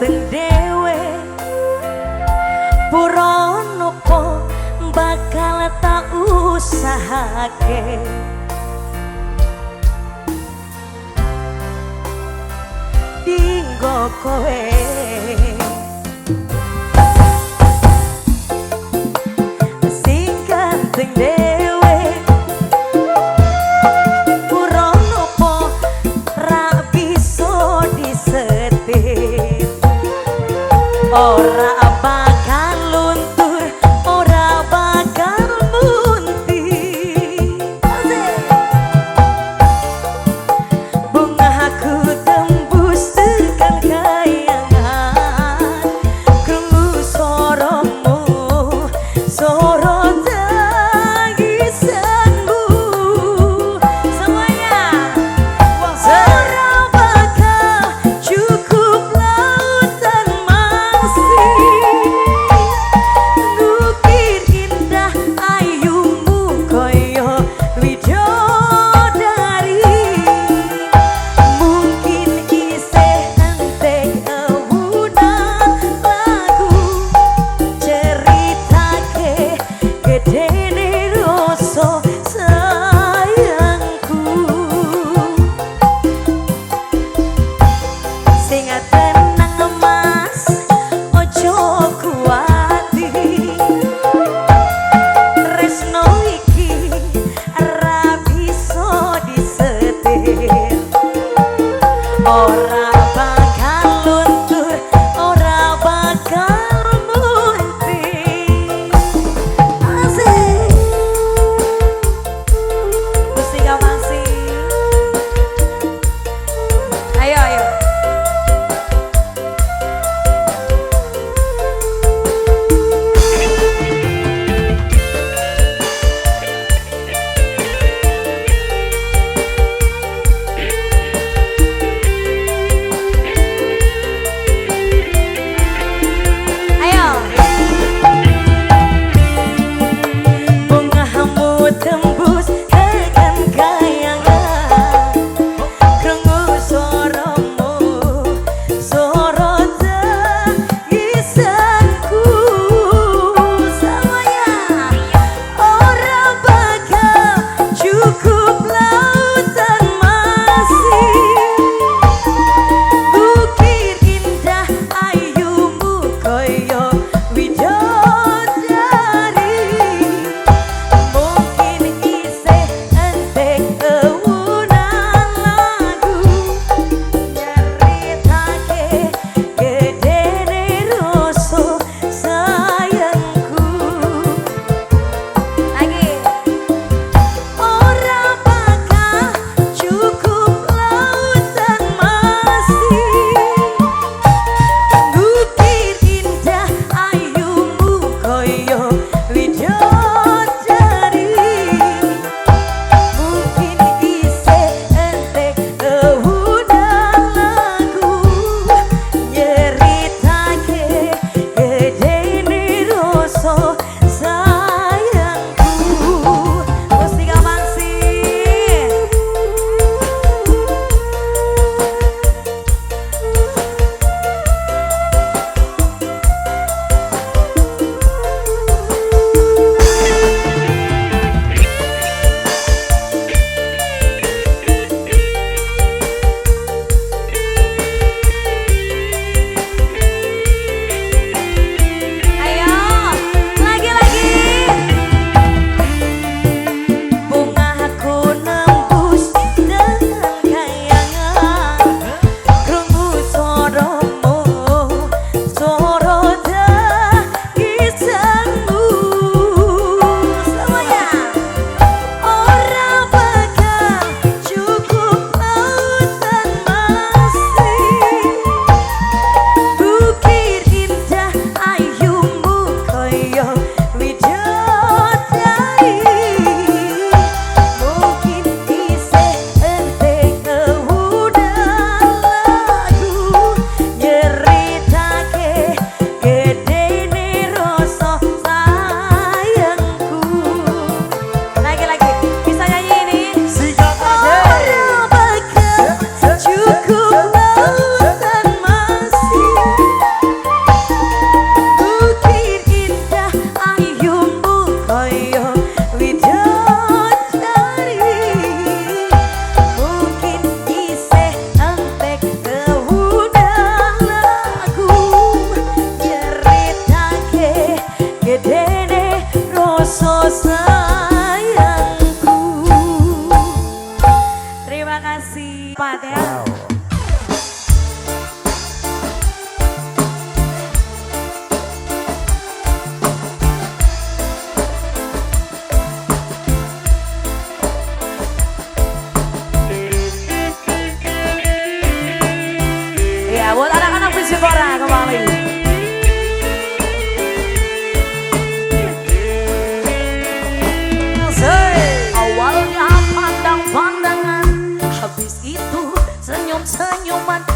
ganteng dewe Puronopo bakal tak usahake dinggo kowe sing ganteng dewe Puronopo ra bisa disetir ora bakal luntur ora bakal muntir bungaku tembus tekan kayangan krungu soromu soro tangi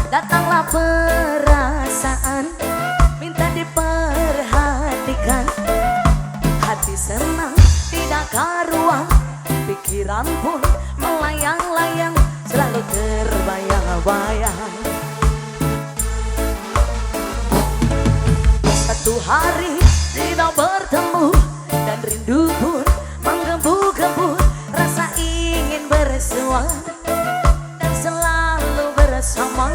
Datanglah perasaan, minta diperhatikan. Hati senang, tidak karuan, pikiran pun melayang-layang, selalu terbayang-bayang. Satu hari tidak bertemu, dan rindu pun menggebu-gebu, rasa ingin bersua dan selalu bersama.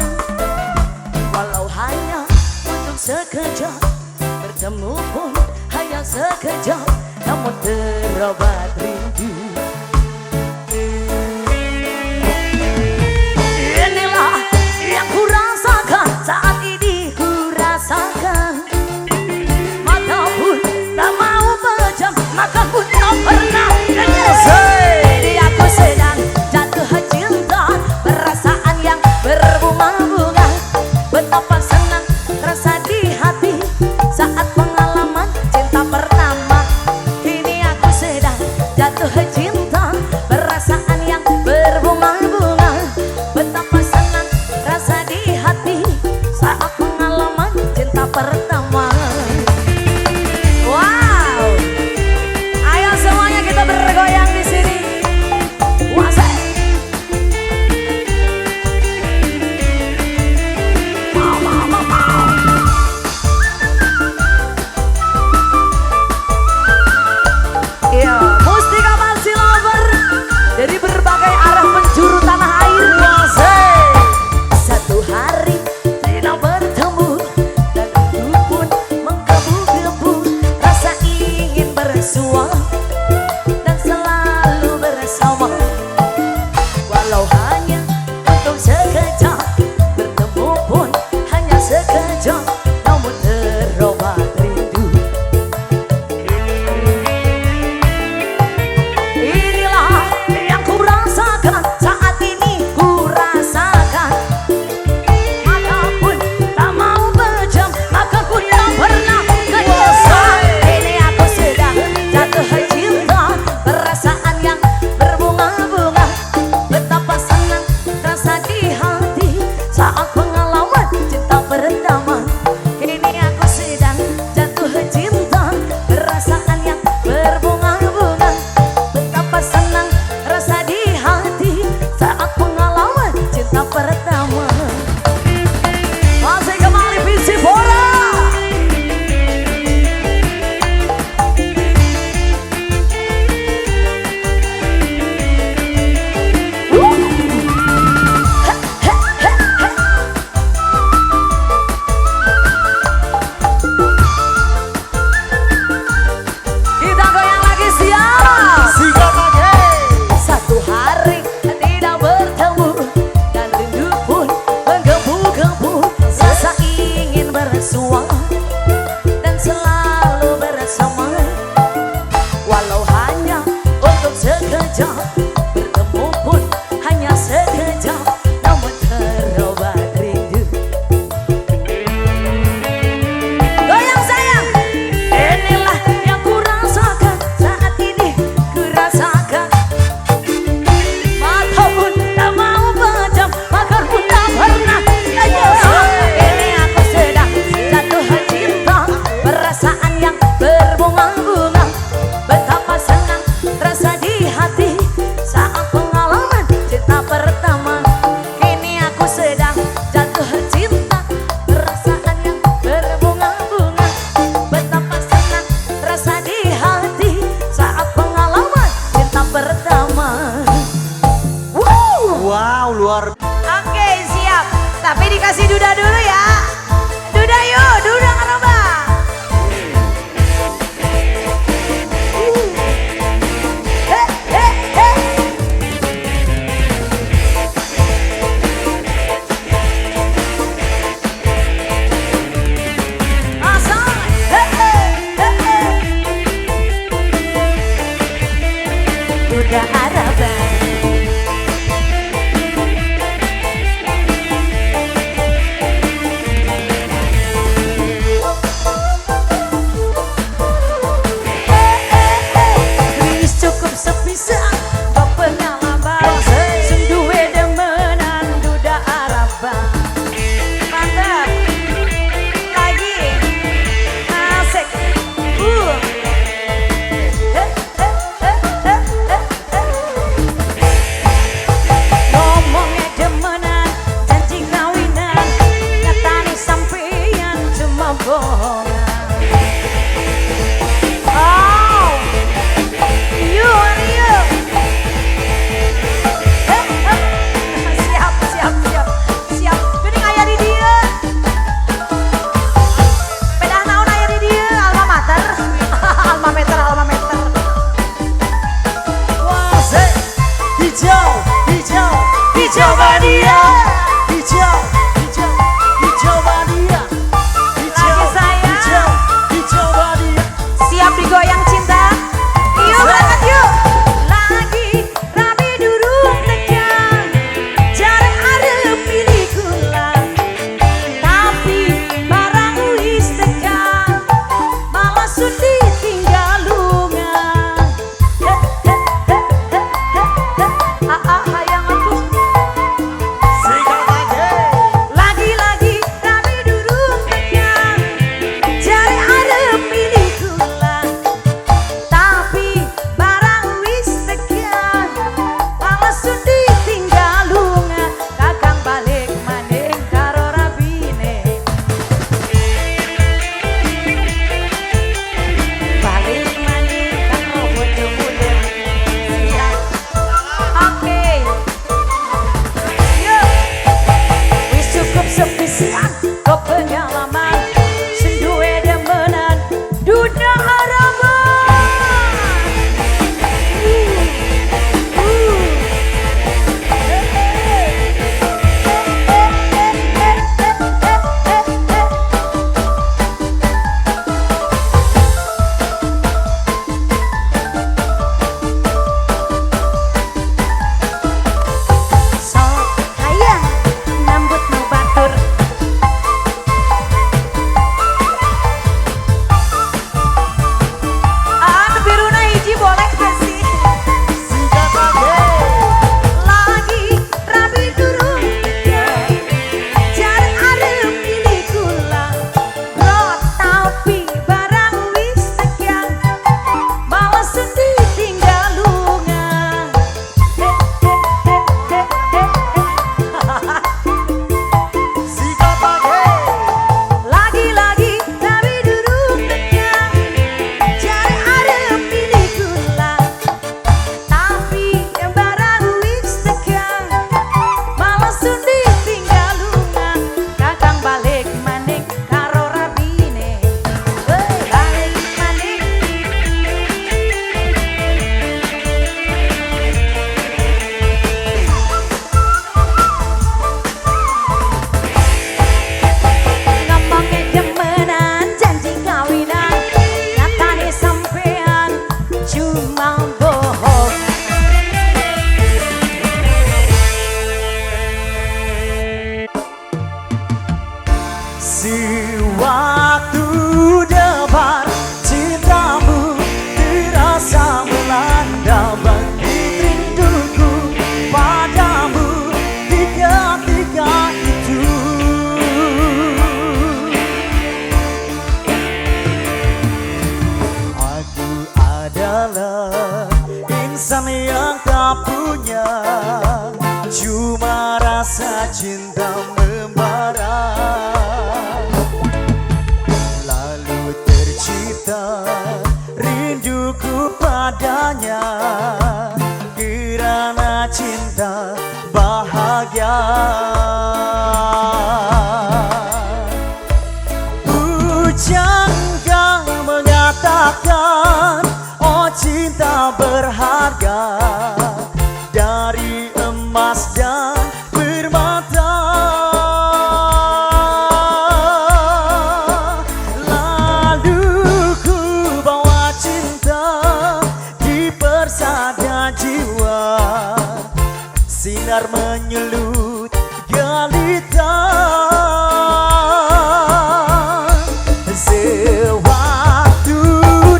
Walau hanya untuk sekejap, bertemu pun hanya sekejap, namun terobat rindu. Inilah yang ku rasakan, saat ini ku rasakan. Mata pun tak mau pejam, makan pun tak pernah jadi aku sedang jatuh cinta, perasaan yang berbunga-bunga. Betapa senang rasa di hati saat pengalaman cinta pertama. Kini aku sedang jatuh cinta, perasaan yang berbunga-bunga. Betapa senang rasa di hati saat pengalaman cinta pertama. Wow, ayo semuanya kita bergoyang di sini. Wase. Iya, Mustika Fancy Lover dari berbagai arah penjuru tanah air. Wase. Satu hari tidak bertemu, dan rindu pun menggebu-gebu, rasa ingin bersua dan selalu bersama. Walau hanya untuk sekejap, bertemu pun hanya sekejap, namun terobat rindu. Inilah yang ku rasakan, saat ini ku rasakan. Mata pun tak mau pejam, makan pun tak pernah kenyang. Ini aku sedang jatuh cinta, perasaan yang berbunga-bunga. Betapa senang rasa di hati saat pengalaman cinta pertama. Kini aku sedang jatuh cinta, perasaan yang berbunga-bunga. Betapa senang rasa di hati saat pengalaman cinta pertama. Masih kembali Visi Bora. Kita goyang lagi, siap. Satu hari tidak bertemu, dan rindu pun menggebu-gebu, rasa ingin bersua dan selalu bersama. Walau hanya untuk sekejap, bertemu pun hanya sekejap, namun terobat rindu. Goyang sayang, inilah yang ku rasakan, saat ini ku rasakan. Mata pun tak mau pejam, makan pun tak pernah kenyang. Ini aku sedang jatuh cinta, perasaan yang berbunga-bunga. Betapa senang rasa di hati saat pengalaman cinta pertama. Kini aku sedang jatuh cinta, perasaan yang berbunga-bunga. Betapa senang rasa di hati saat pengalaman cinta pertama. Wow, luar Oke, siap. Tapi dikasih duda dulu ya. Duda yuk, duda Karoba. Duda Araba. Insan yang tak punya cuma rasa cinta membara, lalu tercipta rinduku padanya, kirana cinta bahagia. Bujangga mengatakan, oh cinta berharga dari emas dan permata. Lalu ku bawa cinta di persada jiwa, sinar menyulut gelita. Sewaktu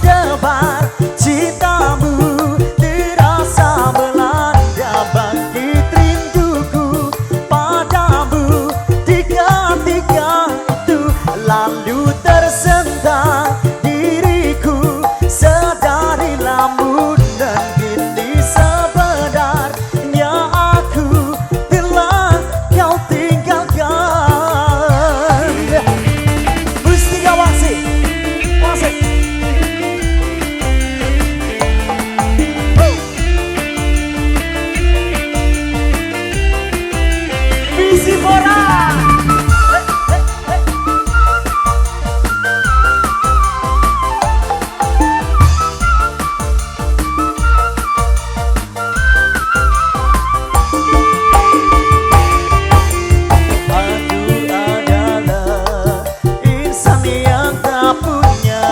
debar cintamu terasa melanda, bangkit rinduku padamu di ketika itu. Lalu tersentak diriku sedari lamun, dan kini sebenarnya aku telah kau tinggalkan. Mustika Wangsi, Wangsi. Visi Bora. Aku adalah insan yang tak punya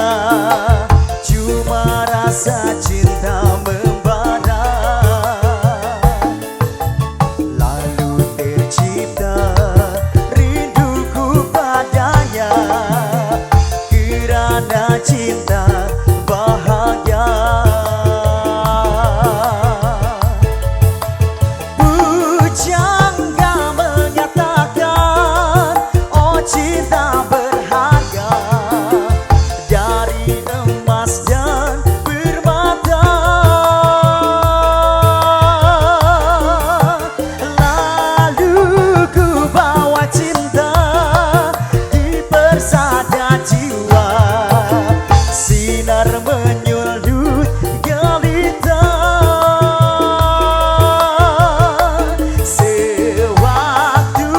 cuma rasa cinta membara, lalu tercipta rinduku padanya, kirana cinta bahagia. Bujangga menyatakan, oh cinta berharga dari emas dan permata. Lalu ku bawa cinta di persada jiwa, sinar menyulut gelita. Sewaktu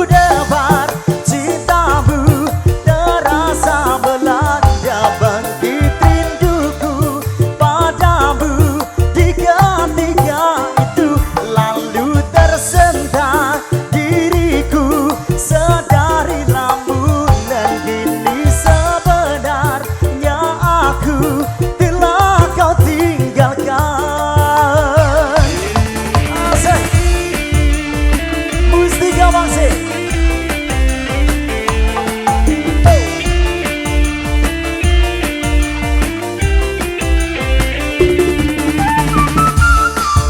debar cintamu terasa melanda, bangkit rinduku padamu di ketika itu. Lalu tersentak diriku sedari lamun, dan kini sebenarnya aku telah kau tinggalkan. Asik. Mustika Wangsi.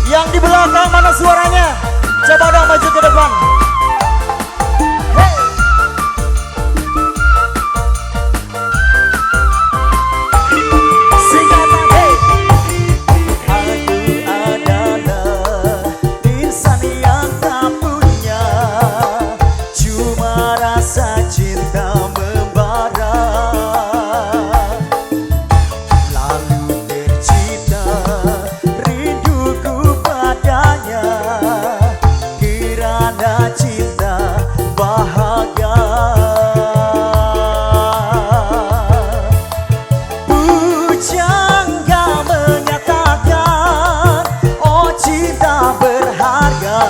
Yang di belakang mana suaranya? Coba dong maju ke depan. Hey. Singkatan, hey. Aku adalah insan yang tak punya cuma rasa cinta membara, lalu tercipta rinduku padanya, kirana cinta bahagia. Bujangga menyatakan, oh cinta berharga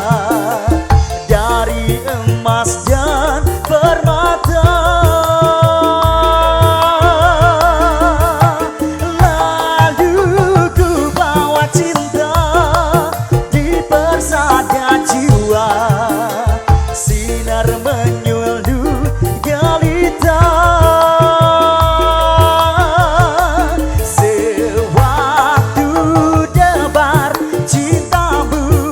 dari emas dan permata. Lalu ku bawa cinta di persada jiwa, sinar menyulut gelita. Sewaktu debar cintamu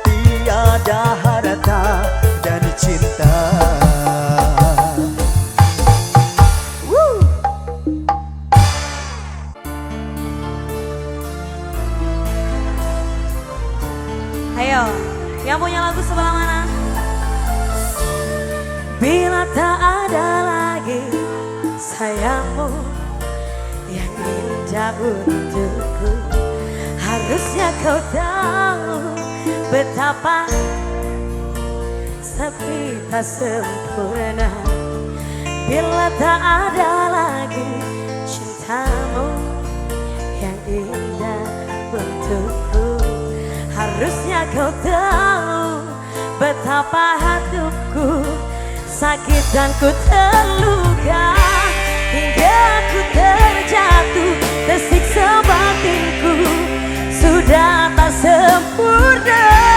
tiada harta dan cinta. Ayo, yang punya lagu sebelah mana? Bila tak ada lagi sayangmu yang indah untukku, harusnya kau tahu betapa sepi tak sempurna. Bila tak ada lagi cintamu yang indah untukku, harusnya kau tahu betapa hatiku sakit dan ku terluka, hingga aku terjatuh, tersiksa batinku sudah tak sempurna.